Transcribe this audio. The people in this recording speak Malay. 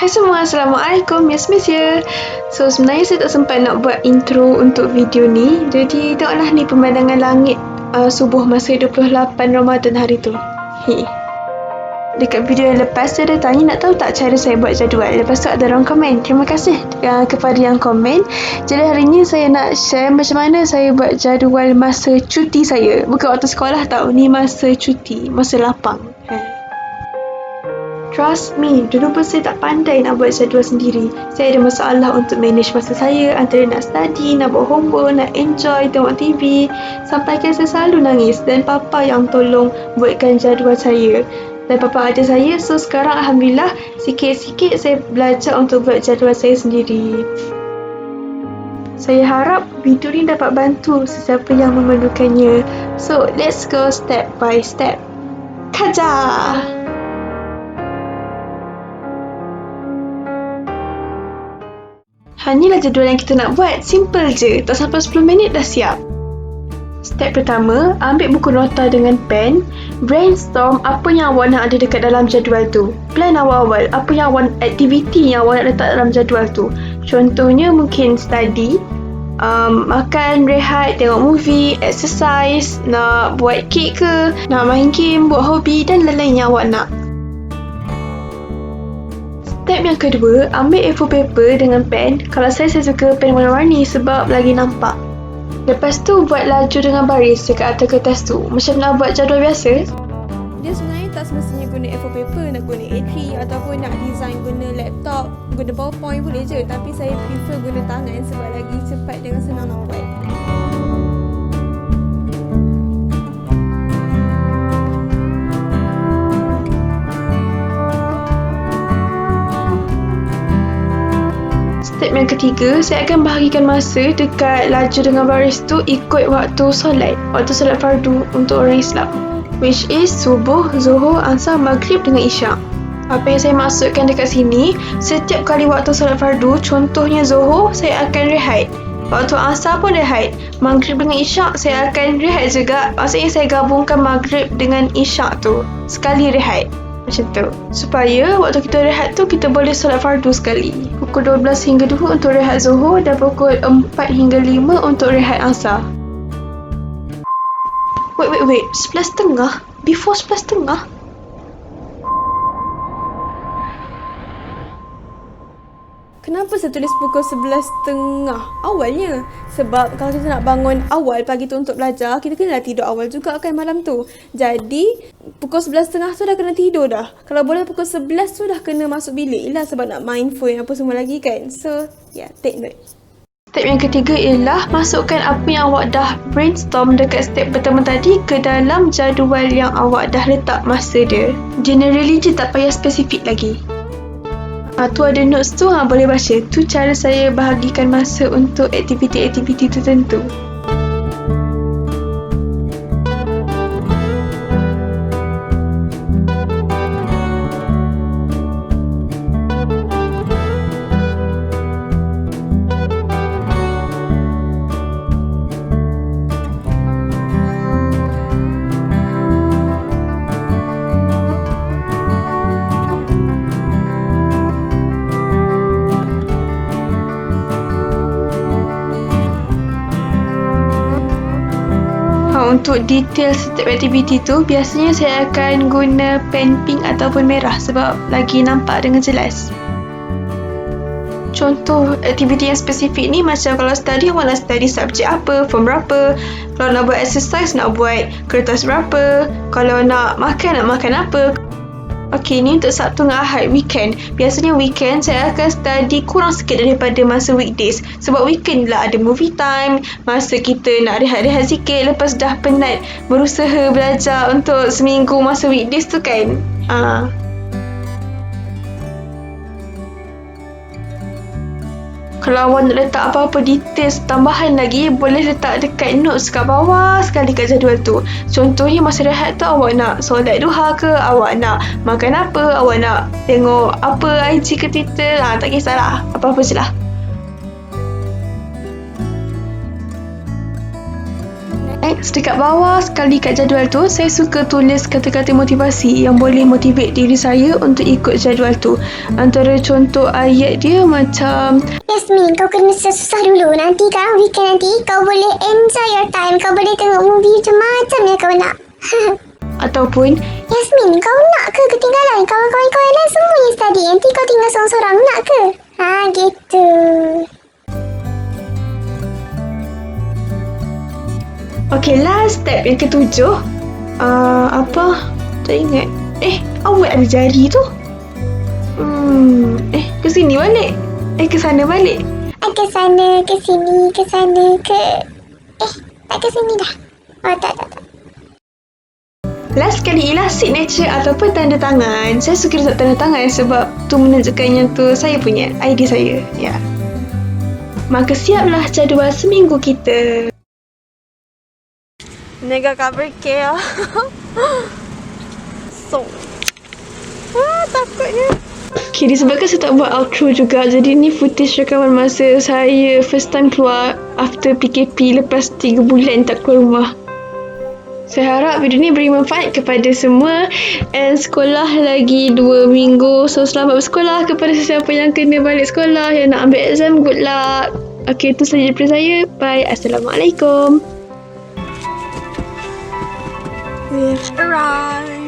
Hai semua, Assalamualaikum, Miss ya. So, sebenarnya saya tak sempat nak buat intro untuk video ni. Jadi, tengoklah ni pemandangan langit subuh masa 28 Ramadan hari tu. Dekat video yang lepas, saya ada tanya nak tahu tak cara saya buat jadual. Lepas tu ada orang komen. Terima kasih kepada yang komen. Jadi, hari ni saya nak share macam mana saya buat jadual masa cuti saya. Bukan waktu sekolah tau, ni masa cuti, masa lapang. Trust me, dulu pun saya tak pandai nak buat jadual sendiri. Saya ada masalah untuk manage masa saya antara nak study, nak buat homework, nak enjoy, tengok TV. Sampaikan saya selalu nangis dan papa yang tolong buatkan jadual saya. Dan papa ada saya, so sekarang Alhamdulillah sikit-sikit saya belajar untuk buat jadual saya sendiri. Saya harap video ni dapat bantu sesiapa yang memerlukannya. So, let's go step by step. Kaja! Hanyalah jadual yang kita nak buat. Simple je. Tak sampai 10 minit dah siap. Step pertama, ambil buku nota dengan pen. Brainstorm apa yang awak nak ada dekat dalam jadual tu. Plan awal-awal apa yang awak, aktiviti yang awak nak letak dalam jadual tu. Contohnya mungkin study, makan, rehat, tengok movie, exercise, nak buat kek ke, nak main game, buat hobi dan lain-lain yang awak nak. Step yang kedua, ambil A4 paper dengan pen. Kalau saya suka pen warna-warni sebab lagi nampak. Lepas tu, buat lajur dengan baris dekat atas kertas tu. Macam nak buat jadual biasa. Dia sebenarnya tak semestinya guna A4 paper, nak guna A3 ataupun nak design guna laptop, guna PowerPoint boleh je. Tapi saya prefer guna tangan sebab lagi cepat dengan senang nak buat. Step yang ketiga, saya akan bahagikan masa dekat lajur dengan baris tu ikut waktu solat. Waktu solat fardhu untuk orang Islam. Which is subuh, zuhur, asar, maghrib dengan isyak. Apa yang saya maksudkan dekat sini, setiap kali waktu solat fardhu, contohnya zuhur, saya akan rehat. Waktu asar pun rehat. Maghrib dengan isyak, saya akan rehat juga. Maksudnya saya gabungkan maghrib dengan isyak tu. Sekali rehat. Macam tu. Supaya waktu kita rehat tu, kita boleh solat fardhu sekali. Pukul 12 hingga 2 untuk rehat zuhur dan pukul 4 hingga 5 untuk rehat asar. Wait. 11.30? Before 11.30? Kenapa saya tulis pukul 11.30 awalnya? Sebab kalau kita nak bangun awal pagi tu untuk belajar, kita kena tidur awal juga kan malam tu. Jadi, pukul 11.30 tu dah kena tidur dah. Kalau boleh pukul 11 tu dah kena masuk bilik lah sebab nak main phone apa semua lagi kan. So, take note. Step yang ketiga ialah masukkan apa yang awak dah brainstorm dekat step pertama tadi ke dalam jadual yang awak dah letak masa dia. Generally je, tak payah spesifik lagi. Tu ada notes tu, boleh baca. Tu cara saya bahagikan masa untuk aktiviti-aktiviti tertentu. Untuk detail setiap aktiviti tu, biasanya saya akan guna pen pink ataupun merah sebab lagi nampak dengan jelas. Contoh aktiviti yang spesifik ni macam kalau study, awak nak study subjek apa, form berapa. Kalau nak buat exercise, nak buat kertas berapa. Kalau nak makan apa. Okey, ni untuk Sabtu dengan Ahad, weekend. Biasanya weekend saya akan study kurang sikit daripada masa weekdays. Sebab weekend lah ada movie time, masa kita nak rehat-rehat sikit lepas dah penat berusaha belajar untuk seminggu masa weekdays tu kan. Kalau awak nak letak apa-apa details tambahan lagi, boleh letak dekat notes kat bawah sekali kat jadual tu. Contohnya masa rehat tu awak nak solat duha ke, awak nak makan apa, awak nak tengok apa IG ke Twitter, tak kisahlah, apa-apa je lah. Next, dekat bawah sekali kat jadual tu, saya suka tulis kata-kata motivasi yang boleh motivate diri saya untuk ikut jadual tu. Antara contoh ayat dia macam, Yasmin, kau kena susah dulu. Nanti kan weekend nanti kau boleh enjoy your time. Kau boleh tengok movie macam-macam yang kau nak. ataupun, Yasmin, kau nak ke ketinggalan? Kawan-kawan kau yang lain semuanya study. Nanti kau tinggal seorang-seorang. Nak ke? Gitu. okay, last step yang ketujuh. Apa? Tak ingat. Awak ada jari tu? Ke sini balik? Ke sana balik? Ke sana, ke sini, ke sana, ke... tak ke sini dah. Oh, tak. Last sekali ialah signature ataupun tanda tangan. Saya suka letak tanda tangan sebab tu menunjukkan yang tu saya punya, idea saya. Ya. Maka siaplah jadual seminggu kita. Nega cover care. So. Takutnya. Okay, disebabkan saya tak buat outro juga, jadi ni footage rekaman masa saya first time keluar after PKP lepas 3 bulan tak keluar rumah. Saya harap video ni beri manfaat kepada semua, and sekolah lagi 2 minggu, so selamat bersekolah kepada sesiapa yang kena balik sekolah, yang nak ambil exam, good luck. Okay, itu sahaja daripada saya. Bye. Assalamualaikum. We've arrived.